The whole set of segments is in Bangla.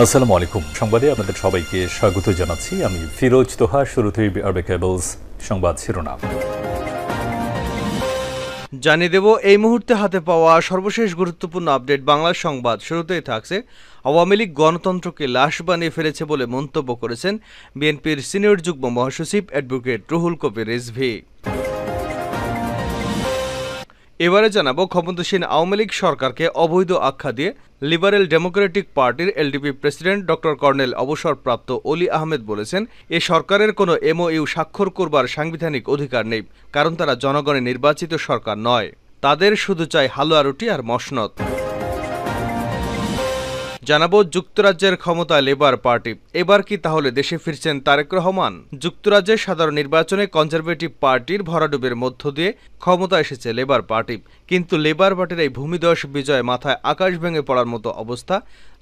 আসসালামু আলাইকুম। সংবাদে আপনাদের সবাইকে স্বাগত জানাচ্ছি। আমি ফিরোজ তোহা। শুরুতেই আরবে কেবলস সংবাদ শিরোনাম জানিয়ে দেব এই মুহূর্তে হাতে পাওয়া সর্বশেষ গুরুত্বপূর্ণ আপডেট বাংলা সংবাদ। শুরুতেই থাকছে, আওয়ামী লীগ গণতন্ত্রকে লাশ বানিয়ে ফেলেছে বলে মন্তব্য করেছেন বিএনপির সিনিয়র যুগ্ম মহাসচিব অ্যাডভোকেট রুহুল কবির রিজভী। এবারে জানাবো, ক্ষমতাসীন আওয়ামী লীগ সরকারকে অবৈধ আখ্যা দিয়ে লিবারেল ডেমোক্রেটিক পার্টির এলডিপি প্রেসিডেন্ট ডক্টর কর্নেল অবসরপ্রাপ্ত অলি আহমেদ বলেছেন, এ সরকারের কোনো এমওইউ স্বাক্ষর করবার সাংবিধানিক অধিকার নেই, কারণ তারা জনগণের নির্বাচিত সরকার নয়। তাদের শুধু চাই হালুয়া রুটি আর মসনদ। জানাবো, যুক্তরাজ্যের ক্ষমতায় লেবার পার্টি। এবার কি তাহলে দেশে ফিরছেন তারেক রহমান? যুক্তরাজ্যের সাধারণ নির্বাচনে কনজারভেটিভ পার্টির ভরাডুবের মধ্য দিয়ে ক্ষমতা এসেছে লেবার পার্টি, কিন্তু লেবার পার্টির এই ভূমিধস বিজয়ে মাথায় আকাশ ভেঙে পড়ার মতো অবস্থা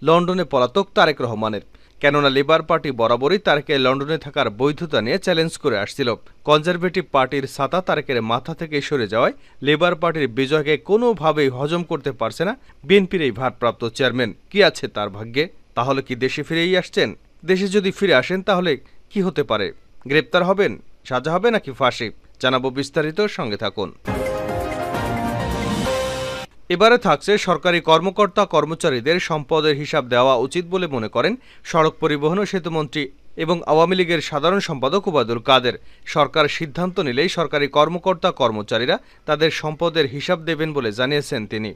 লন্ডনে পলাতক তারেক রহমানের। কেননা লেবার পার্টি বরাবরই তারেকের লন্ডনে থাকার বৈধতা নিয়ে চ্যালেঞ্জ করে আসছিল। কনজারভেটিভ পার্টির ছাতা তারেকের মাথা থেকে সরে যাওয়ায় লেবার পার্টির বিজয়কে কোনোভাবেই হজম করতে পারছে না বিএনপির এই ভারপ্রাপ্ত চেয়ারম্যান। কি আছে তার ভাগ্যে? তাহলে কি দেশে ফিরেই আসছেন? দেশে যদি ফিরে আসেন তাহলে কি হতে পারে? গ্রেপ্তার হবেন, সাজা হবে নাকি ফাঁসি? জানাবো বিস্তারিত, সঙ্গে থাকুন। এবারে থাকছে, সরকারি কর্মকর্তা কর্মচারীদের সম্পদের হিসাব দেওয়া উচিত বলে মনে করেন সড়ক পরিবহন ও সেতুমন্ত্রী এবং আওয়ামী লীগের সাধারণ সম্পাদক ওবায়দুল কাদের। সরকার সিদ্ধান্ত নিলেই সরকারি কর্মকর্তা কর্মচারীরা তাদের সম্পদের হিসাব দেবেন বলে জানিয়েছেন তিনি।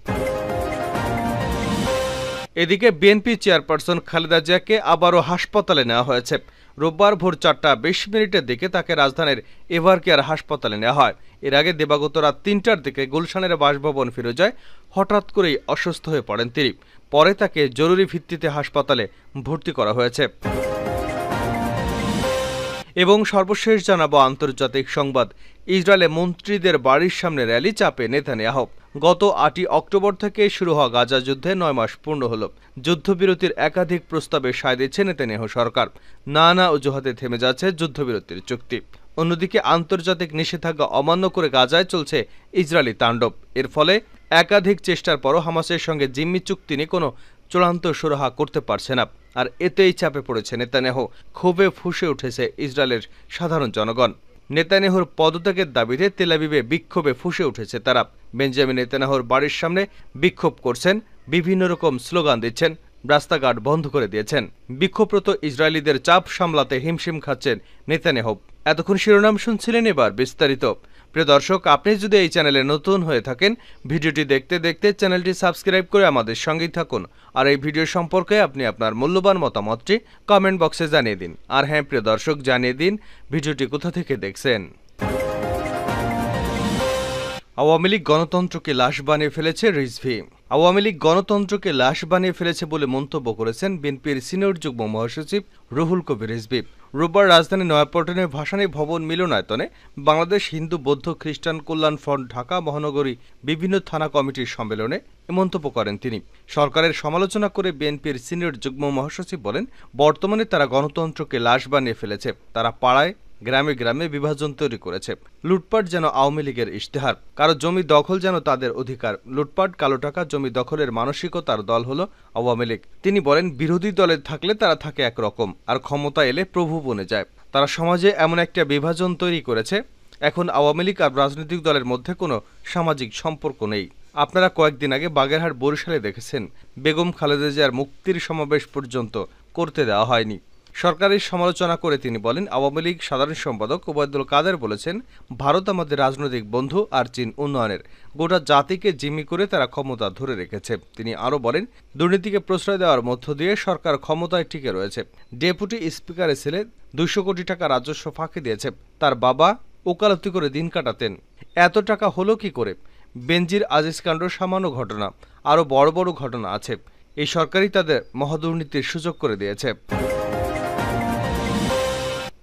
এদিকে বিএনপি চেয়ারপারসন খালেদা জিয়াকে আবারও হাসপাতালে নেওয়া হয়েছে। রোববার ভোর 4:20 দিকে তাকে রাজধানীর এভারকেয়ার হাসপাতালে নেওয়া হয়। এর আগে দিবাগত রাত 3টার দিকে গুলশানের বাসভবন ফিরোজায় হঠাৎ করেই অসুস্থ হয়ে পড়েন তিনি। পরে তাকে জরুরি ভিত্তিতে হাসপাতালে ভর্তি করা হয়েছে। এবং সর্বশেষ জানাবো আন্তর্জাতিক সংবাদ। ইসরায়েলে মন্ত্রীদের বাড়ির সামনে র্যালি, চাপে নেতানিয়াহু। গত 8 অক্টোবর থেকে শুরু হওয়া গাজা যুদ্ধে 9 মাস পূর্ণ হল। যুদ্ধবিরতির একাধিক প্রস্তাবে সায় দিচ্ছে নেতানিয়াহু সরকার। নানা অজুহাতে থেমে যাচ্ছে যুদ্ধবিরতির চুক্তি। অন্যদিকে আন্তর্জাতিক নিষেধাজ্ঞা অমান্য করে গাজায় চলছে ইসরায়েলি তাণ্ডব। এর ফলে একাধিক চেষ্টার পরও হামাসের সঙ্গে জিম্মি চুক্তি নিয়ে কোনো চূড়ান্ত সুরাহা করতে পারছে না। আর এতেই চাপে পড়েছে নেতানিয়াহু। ক্ষোভে ফুঁসে উঠেছে ইসরায়েলের সাধারণ জনগণ। নেতানিয়াহুর পদত্যাগের দাবিতে তেল আবিবে বিক্ষোভে ফুঁসে উঠেছে তারা। বেঞ্জামিন নেতানিয়াহুর বাড়ির সামনে বিক্ষোভ করছেন, বিভিন্ন রকম স্লোগান দিচ্ছেন, রাস্তাঘাট বন্ধ করে দিয়েছেন। বিক্ষোভরত ইসরায়েলিদের চাপ সামলাতে হিমশিম খাচ্ছেন নেতানিয়াহু। এতক্ষণ শিরোনাম শুনছিলেন, এবার বিস্তারিত। প্রিয় দর্শক, আপনি যদি এই চ্যানেলে নতুন হয়ে থাকেন, ভিডিওটি দেখতে দেখতে চ্যানেলটি সাবস্ক্রাইব করে আমাদের সঙ্গেই থাকুন। আর এই ভিডিও সম্পর্কে আপনি আপনার মূল্যবান মতামতটি কমেন্ট বক্সে জানিয়ে দিন। আর হ্যাঁ প্রিয় দর্শক, জানিয়ে দিন ভিডিওটি কোথা থেকে দেখছেন। আওয়ামী লীগ গণতন্ত্রকে লাশ বানিয়ে ফেলেছে রিজভী। আওয়ামী লীগ গণতন্ত্রকে লাশ বানিয়ে ফেলেছে বলে মন্তব্য করেছেন বিএনপির সিনিয়র যুগ্ম মহাসচিব রুহুল কবির রিজভী। রোববার রাজধানী নয়াপল্টনের ভাসানী ভবন মিলনায়তনে বাংলাদেশ হিন্দু বৌদ্ধ খ্রিস্টান কল্যাণ ফ্রন্ট ঢাকা মহানগরী বিভিন্ন থানা কমিটির সম্মেলনে মন্তব্য করেন তিনি। সরকারের সমালোচনা করে বিএনপির সিনিয়র যুগ্ম মহাসচিব বলেন, বর্তমানে তারা গণতন্ত্রকে লাশ বানিয়ে ফেলেছে। তারা পাড়ায় গ্রামে গ্রামে বিভাজন তৈরি করেছে। লুটপাট যেন আওয়ামী লীগের ইশতেহার, কারো জমি দখল যেন তাদের অধিকার। লুটপাট, কালো টাকা, জমি দখলের মানসিকতার দল হলো আওয়ামী লীগ। তিনি বলেন, বিরোধী দলে থাকলে তারা থাকে একরকম, আর ক্ষমতা এলে প্রভু বনে যায়। তারা সমাজে এমন একটা বিভাজন তৈরি করেছে, এখন আওয়ামী লীগ আর রাজনৈতিক দলের মধ্যে কোনো সামাজিক সম্পর্ক নেই। আপনারা কয়েকদিন আগে বাগেরহাট বরিশালে দেখেছেন, বেগম খালেদা জিয়ার মুক্তির সমাবেশ পর্যন্ত করতে দেওয়া হয়নি। সরকারের সমালোচনা করে তিনি বলেন, আওয়ামী লীগ সাধারণ সম্পাদক ওবায়দুল কাদের বলেছেন, ভারত আমাদের রাজনৈতিক বন্ধু আর চীন উন্নয়নের। গোটা জাতিকে জিম্মি করে তারা ক্ষমতা ধরে রেখেছে। তিনি আরও বলেন, দুর্নীতিকে প্রশ্রয় দেওয়ার মধ্য দিয়ে সরকার ক্ষমতায় টিকে রয়েছে। ডেপুটি স্পিকারের ছেলে 200 কোটি টাকা রাজস্ব ফাঁকি দিয়েছে। তার বাবা ওকালতি করে দিন কাটাতেন। এত টাকা হলো কি করে? বেনজির আজিজ কাণ্ড সামান্য ঘটনা, আরও বড় বড় ঘটনা আছে। এই সরকারই তাদের মহাদুর্নীতির সুযোগ করে দিয়েছে।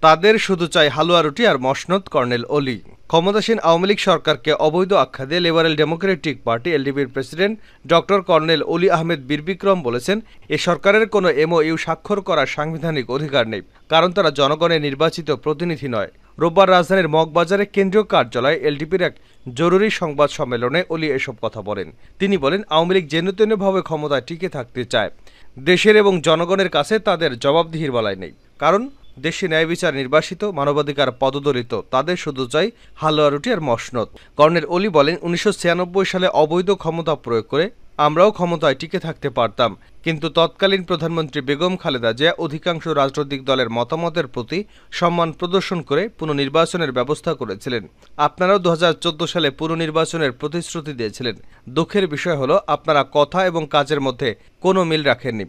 তাদের শুধু চাই হালুয়া রুটি আর মসনদ, কর্নেল অলি। ক্ষমতাসীন আওয়ামী লীগ সরকারকে অবৈধ আখ্যা দিয়ে লিবারেল ডেমোক্রেটিক পার্টি এলডিপির president doctor colonel Oli Ahmed Birbikram বলেছেন, এ সরকারের কোনো এমওইউ স্বাক্ষর করার সাংবিধানিক অধিকার নেই, কারণ তারা জনগণের নির্বাচিত প্রতিনিধি নয়। রোববার রাজধানীর মগবাজারে কেন্দ্রীয় কার্যালয়ে এলডিপির এক জরুরি সংবাদ সম্মেলনে অলি এসব কথা বলেন। তিনি বলেন, আওয়ামী লীগ যেন তেনভাবে ক্ষমতায় টিকে থাকতে চায়। দেশের এবং জনগণের কাছে তাদের জবাবদিহির বলাই নেই। কারণ দেশে ন্যায় বিচার নির্বাসিত, মানবাধিকার পদদলিত, তাদের শুধু চাই হালুয়া রুটি আর মসনদ। কর্নেল অলি বলেন, 1996 সালে অবৈধ ক্ষমতা প্রয়োগ করে আমরাও ক্ষমতায় টিকে থাকতে পারতাম, কিন্তু তৎকালীন প্রধানমন্ত্রী বেগম খালেদা জিয়া অধিকাংশ রাজনৈতিক দলের মতামতের প্রতি সম্মান প্রদর্শন করে পুনর্নির্বাচনের ব্যবস্থা করেছিলেন। আপনারাও 2014 সালে পুনর্নির্বাচনের প্রতিশ্রুতি দিয়েছিলেন। দুঃখের বিষয় হলো আপনারা কথা এবং কাজের মধ্যে কোনো মিল রাখেননি।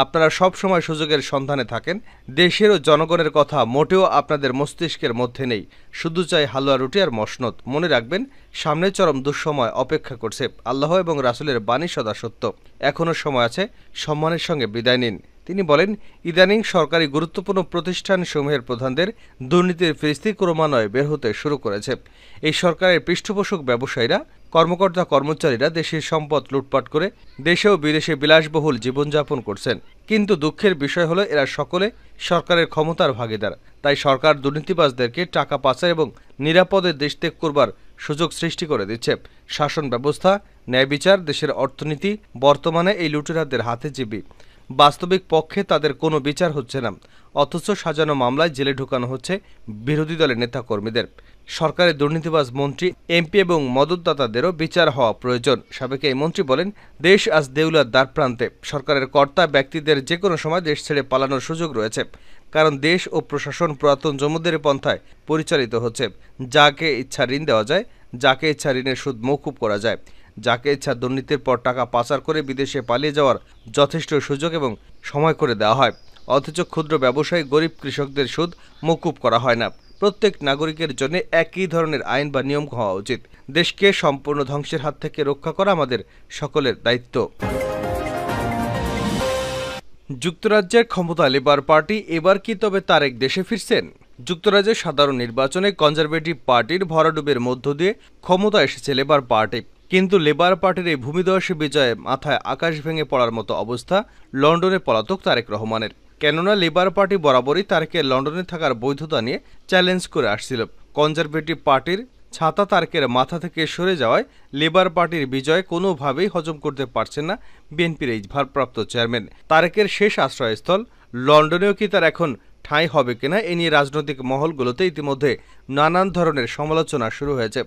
আপনারা সব সময় সুযোগের সন্ধানে থাকেন। দেশের ও জনগণের কথা মোটেও আপনাদের মস্তিষ্কের মধ্যে নেই। শুধু চাই হালুয়া রুটি আর মসনদ। মনে রাখবেন, সামনে চরম দুঃসময় অপেক্ষা করছে। আল্লাহ এবং রাসূলের বাণী সদা সত্য। এখনও সময় আছে, সম্মানের সঙ্গে বিদায় নিন। তিনি বলেন, ইদানিং সরকারি গুরুত্বপূর্ণ প্রতিষ্ঠানসমূহের প্রধানদের দুর্নীতির ফিরিস্তি ক্রমান্বয়ে বের হতে শুরু করেছে। এই সরকারের পৃষ্ঠপোষক ব্যবসায়ীরা, কর্মকর্তা কর্মচারীরা দেশের সম্পদ লুটপাট করে দেশে ও বিদেশে বিলাসবহুল জীবনযাপন করছেন। কিন্তু দুঃখের বিষয় হলো, এরা সকলে সরকারের ক্ষমতার ভাগীদার। তাই সরকার দুর্নীতিবাজদেরকে টাকা পাচার এবং নিরাপদে দেশ ত্যাগ করবার সুযোগ সৃষ্টি করে দিচ্ছে। শাসন ব্যবস্থা, ন্যায় বিচার, দেশের অর্থনীতি বর্তমানে এই লুটেরাদের হাতে জীবী। বাস্তবিক পক্ষে তাদের কোনো বিচার হচ্ছে না, অথচ সাজানো মামলায় জেলে ঢোকানো হচ্ছে বিরোধী দলের নেতাকর্মীদের। সরকারের দুর্নীতিবাজ মন্ত্রী, এমপি এবং মদতদাতাদেরও বিচার হওয়া প্রয়োজন। সাবেক এই মন্ত্রী বলেন, দেশ আজ দেউলার দ্বারপ্রান্তে। সরকারের কর্তা ব্যক্তিদের যে কোনো সময় দেশ ছেড়ে পালানোর সুযোগ রয়েছে, কারণ দেশ ও প্রশাসন পুরাতন জমিদারি পন্থায় পরিচালিত হচ্ছে। যাকে ইচ্ছা ঋণ দেওয়া যায়, যাকে ইচ্ছা ঋণের সুদ মওকুফ করা যায়, যাকে ইচ্ছা দুর্নীতির পর টাকা পাচার করে বিদেশে পালিয়ে যাওয়ার যথেষ্ট সুযোগ এবং সময় করে দেওয়া হয়। অথচ ক্ষুদ্র ব্যবসায়ী, গরিব কৃষকদের সুদ মওকুফ করা হয় না। প্রত্যেক নাগরিকের জন্য একই ধরনের আইন বা নিয়ম হওয়া উচিত। দেশকে সম্পূর্ণ ধ্বংসের হাত থেকে রক্ষা করা আমাদের সকলের দায়িত্ব। যুক্তরাজ্যের ক্ষমতা লেবার পার্টি এবার কি তবে তারেক দেশে ফিরছেন? যুক্তরাজ্যের সাধারণ নির্বাচনে কনজারভেটিভ পার্টির ভরাডুবের মধ্য দিয়ে ক্ষমতা এসেছে লেবার পার্টি। কিন্তু লেবার পার্টির এই ভূমিধসে বিজয়ে মাথায় আকাশ ভেঙে পড়ার মতো অবস্থা লন্ডনে পলাতক তারেক রহমানের। কেননা লেবার পার্টি বরাবরই তারেকের লন্ডনে থাকার বৈধতা নিয়ে চ্যালেঞ্জ করে আসছিল। কনজারভেটিভ পার্টির ছাতা তারেকের মাথা থেকে সরে যাওয়ায় লেবার পার্টির বিজয় কোনোভাবেই হজম করতে পারছেন না বিএনপির এই ভারপ্রাপ্ত চেয়ারম্যান। তারেকের শেষ আশ্রয়স্থল লন্ডনেও কি তার এখন ঠাঁই হবে কিনা, এ নিয়ে রাজনৈতিক মহলগুলোতে ইতিমধ্যে নানান ধরনের সমালোচনা শুরু হয়েছে।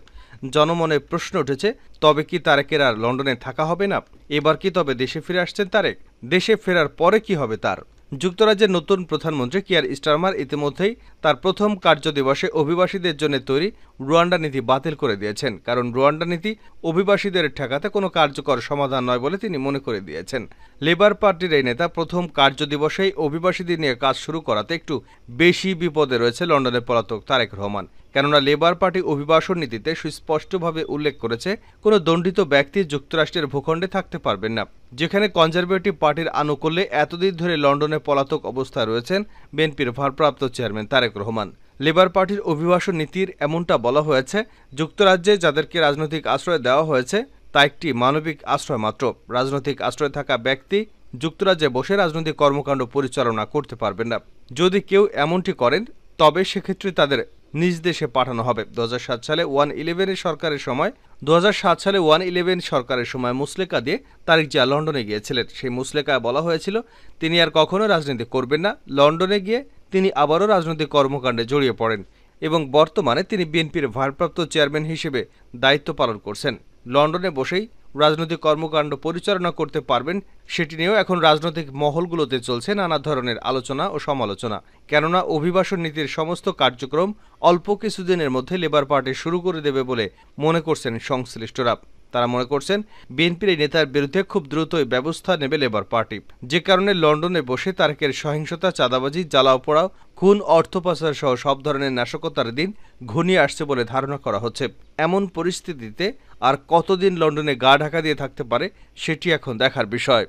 জনমনে প্রশ্ন উঠেছে, তবে কি তারেকের আর লন্ডনে থাকা হবে না? এবার কি তবে দেশে ফিরে আসছেন তারেক? দেশে ফেরার পরে কি হবে তার? যুক্তরাজ্যের নতুন প্রধানমন্ত্রী কিয়ার স্টারমার ইতিমধ্যেই তার প্রথম কার্যদিবসে অভিবাসীদের জন্য তৈরি রুয়ান্ডা নীতি বাতিল করে দিয়েছেন। কারণ রুয়ান্ডা নীতি অভিবাসীদের ঠেকাতে কোনো কার্যকর সমাধান নয় বলে তিনি মনে করে দিয়েছেন। লেবার পার্টির এই নেতা প্রথম কার্যদিবসেই অভিবাসীদের নিয়ে কাজ শুরু করাতে একটু বেশি বিপদে রয়েছে লন্ডনের পলাতক তারেক রহমান। কেননা লেবার পার্টি অভিবাসন নীতিতে সুস্পষ্টভাবে উল্লেখ করেছে, কোনো দণ্ডিত ব্যক্তি যুক্তরাষ্ট্রের ভূখণ্ডে থাকতে পারবেন না। যেখানে কনজারভেটিভ পার্টির আনুকূল্যে এতদিন ধরে লন্ডনে পলাতক অবস্থায় রয়েছেন বিএনপির ভারপ্রাপ্ত চেয়ারম্যান তারেক রহমান। লেবার পার্টির অভিবাসন নীতির এমনটা বলা হয়েছে, যুক্তরাজ্যে যাদেরকে রাজনৈতিক আশ্রয় দেওয়া হয়েছে তা একটি মানবিক আশ্রয় মাত্র। রাজনৈতিক আশ্রয় থাকা ব্যক্তি যুক্তরাজ্যে বসে রাজনৈতিক কর্মকাণ্ড পরিচালনা করতে পারবেন না। যদি কেউ এমনটি করেন তবে সেক্ষেত্রে তাদের নিজ দেশে পাঠানো হবে। 2007 সালে 1-11 সরকারের সময় মুসলেকা দিয়ে তারেক জিয়া লন্ডনে গিয়েছিলেন। সেই মুসলেকায় বলা হয়েছিল তিনি আর কখনো রাজনীতি করবেন না। লন্ডনে গিয়ে তিনি আবারও রাজনৈতিক কর্মকাণ্ডে জড়িয়ে পড়েন এবং বর্তমানে তিনি বিএনপির ভারপ্রাপ্ত চেয়ারম্যান হিসেবে দায়িত্ব পালন করছেন। লন্ডনে বসেই রাজনৈতিক কর্মকাণ্ড পরিচালনা করতে পারবেন, সেটি নিয়েও এখন রাজনৈতিক মহলগুলোতে চলছে নানা ধরনের আলোচনা ও সমালোচনা। কেননা অভিবাসন নীতির সমস্ত কার্যক্রম অল্প কিছুদিনের মধ্যে লেবার পার্টি শুরু করে দেবে বলে মনে করছেন সংশ্লিষ্টরা। তারা মনে করছেন বিএনপির এই নেতার বিরুদ্ধে খুব দ্রুতই ব্যবস্থা নেবে লেবার পার্টি। যে কারণে লন্ডনে বসে তারেকের সহিংসতা, চাঁদাবাজি, জ্বালাও পোড়াও, খুন, অর্থ পাচার সহ সব ধরনের নাশকতার দিন ঘনিয়ে আসছে বলে ধারণা করা হচ্ছে। এমন পরিস্থিতিতে আর কতদিন লন্ডনে গা ঢাকা দিয়ে থাকতে পারে সেটি এখন দেখার বিষয়।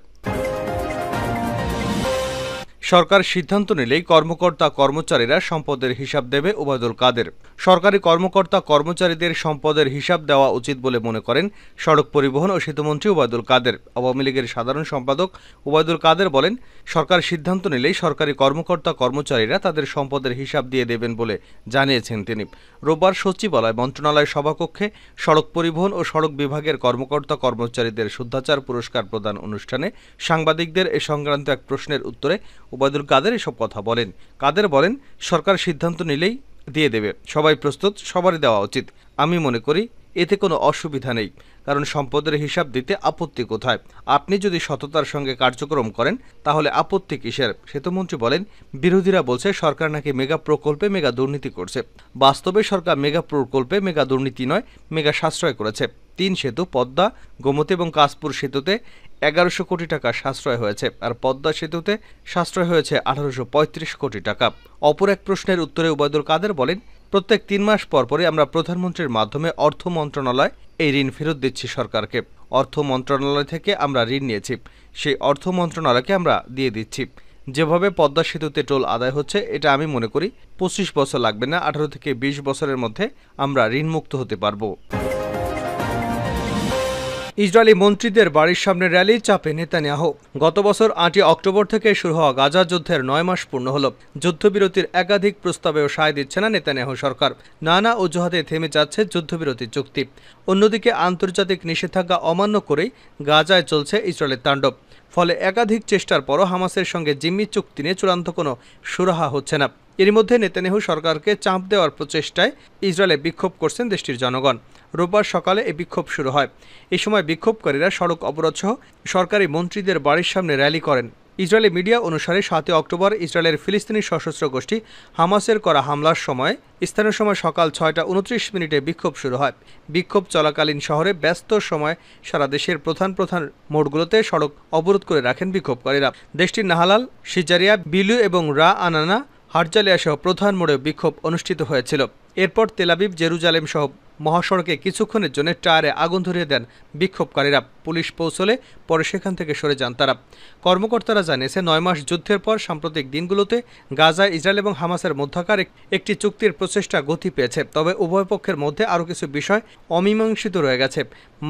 সরকার সিদ্ধান্ত নিলেই কর্মকর্তা কর্মচারীরা সম্পদের হিসাব দেবে ওবায়দুল কাদের। সরকারি কর্মকর্তা কর্মচারীদের সম্পদের হিসাব দেওয়া উচিত বলে মনে করেন সড়ক পরিবহন ও সেতুমন্ত্রী ওবায়দুল কাদের। আওয়ামী লীগের সাধারণ সম্পাদক ওবায়দুল কাদের বলেন, সরকার সিদ্ধান্ত নিলেই সরকারি কর্মকর্তা কর্মচারীরা তাদের সম্পদের হিসাব দিয়ে দেবেন বলে জানিয়েছেন তিনি। রোববার সচিবালয় মন্ত্রণালয় সভাকক্ষে সড়ক পরিবহন ও সড়ক বিভাগের কর্মকর্তা কর্মচারীদের শুদ্ধাচার পুরস্কার প্রদান অনুষ্ঠানে সাংবাদিকদের এ সংক্রান্ত এক প্রশ্নের উত্তরে ওবায়দুল কাদের এসব কথা বলেন। কাদের বলেন, সরকার সিদ্ধান্ত নিলেই দিয়ে দেবে, সবাই প্রস্তুত, সবারই দেওয়া উচিত। আমি মনে করি এতে কোনো অসুবিধা নেই, কারণ সম্পদের হিসাব দিতে আপত্তি কোথায়? আপনি যদি সততার সঙ্গে কার্যক্রম করেন তাহলে আপত্তি কিসের? সেতুমন্ত্রী বলেন, বিরোধীরা বলছে সরকার নাকি মেগা প্রকল্পে মেগা দুর্নীতি করছে। বাস্তবে সরকার মেগা প্রকল্পে মেগা দুর্নীতি নয়, মেগা সাশ্রয় করেছে। 3 সেতু পদ্মা, গোমতী এবং কাশপুর সেতুতে 1100 কোটি টাকা সাশ্রয় হয়েছে, আর পদ্মা সেতুতে সাশ্রয় হয়েছে 1835 কোটি টাকা। অপর এক প্রশ্নের উত্তরে ওবায়দুল কাদের বলেন, প্রত্যেক 3 মাস পরপরই আমরা প্রধানমন্ত্রীর মাধ্যমে অর্থ মন্ত্রণালয় এই ঋণ ফেরত দিচ্ছি সরকারকে। অর্থ মন্ত্রণালয় থেকে আমরা ঋণ নিয়েছি, সেই অর্থ মন্ত্রণালয়কে আমরা দিয়ে দিচ্ছি। যেভাবে পদ্মা সেতুতে টোল আদায় হচ্ছে, এটা আমি মনে করি 25 বছর লাগবে না, 18 থেকে 20 বছরের মধ্যে আমরা ঋণমুক্ত হতে পারবো। ইসরায়েলি মন্ত্রীদের বাড়ির সামনে র্যালি, চাপে নেতানিয়াহু। গত বছর 8 অক্টোবর থেকে শুরু হওয়া গাজা যুদ্ধের 9 মাস পূর্ণ হল। যুদ্ধবিরতির একাধিক প্রস্তাবেও সায় দিচ্ছে না নেতানিয়াহু সরকার। নানা অজুহাতে থেমে যাচ্ছে যুদ্ধবিরতি চুক্তি। অন্যদিকে আন্তর্জাতিক নিষেধাজ্ঞা অমান্য করেই গাজায় চলছে ইসরায়েলের তাণ্ডব। ফলে একাধিক চেষ্টার পরও হামাসের সঙ্গে জিম্মি চুক্তি নিয়ে চূড়ান্ত কোনো সুরাহা হচ্ছে না। এর মধ্যে নেতানিয়াহু সরকারকে চাপ দেওয়ার প্রচেষ্টায় ইসরায়েলে বিক্ষোভ করছেন দেশটির জনগণ। রোববার সকালে এই বিক্ষোভ শুরু হয়। এই সময় বিক্ষোভকারীরা সড়ক অবরোধ সহ সরকারি মন্ত্রীদের বাড়ির সামনে র্যালি করেন। ইসরায়েলি মিডিয়া অনুসারে 7 অক্টোবর ইসরায়েলের ফিলিস্তিনি সশস্ত্র গোষ্ঠী হামাসের করা হামলার সময় স্থানীয় সময় সকাল 6:29 বিক্ষোভ শুরু হয়। বিক্ষোভ চলাকালীন শহরে ব্যস্ত সময় সারা দেশের প্রধান মোড়গুলোতে সড়ক অবরোধ করে রাখেন বিক্ষোভকারীরা। দেশটির নাহালাল, সিজারিয়া, বিলু এবং রা আনানা, হারজালিয়া সহ প্রধান মোড়ে বিক্ষোভ অনুষ্ঠিত হয়েছিল। এরপর তেল আবিব, জেরুজালেম সহ মহাসড়কে কিছুক্ষণের জন্য টায়ারে আগুন ধরিয়ে দেন বিক্ষোভকারীরা। পুলিশ পৌঁছলে পরে সেখান থেকে সরে যান তারা। কর্মকর্তারা জানিয়েছে, 9 মাস যুদ্ধের পর সাম্প্রতিক দিনগুলোতে গাজায় ইসরায়েল এবং হামাসের মধ্যকার একটি চুক্তির প্রচেষ্টা গতি পেয়েছে। তবে উভয় পক্ষের মধ্যে আরও কিছু বিষয় অমীমাংসিত রয়ে গেছে।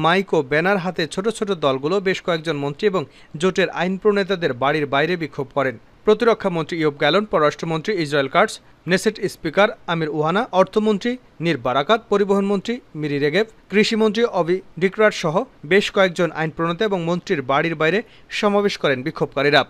মাইক ও ব্যানার হাতে ছোট ছোট দলগুলো বেশ কয়েকজন মন্ত্রী এবং জোটের আইন প্রণেতাদের বাড়ির বাইরে বিক্ষোভ করেন। প্রতিরক্ষামন্ত্রী ইয়োব গ্যালন, পররাষ্ট্রমন্ত্রী ইসরায়েল কাটস, নেসেট স্পিকার আমির ওহানা, অর্থমন্ত্রী নির বারাকাত, পরিবহন মন্ত্রী মিরি রেগেভ, কৃষিমন্ত্রী অভি ডিক্রাট সহ বেশ কয়েকজন আইন প্রণেতা এবং মন্ত্রীর বাড়ির বাইরে সমাবেশ করেন বিক্ষোভকারীরা।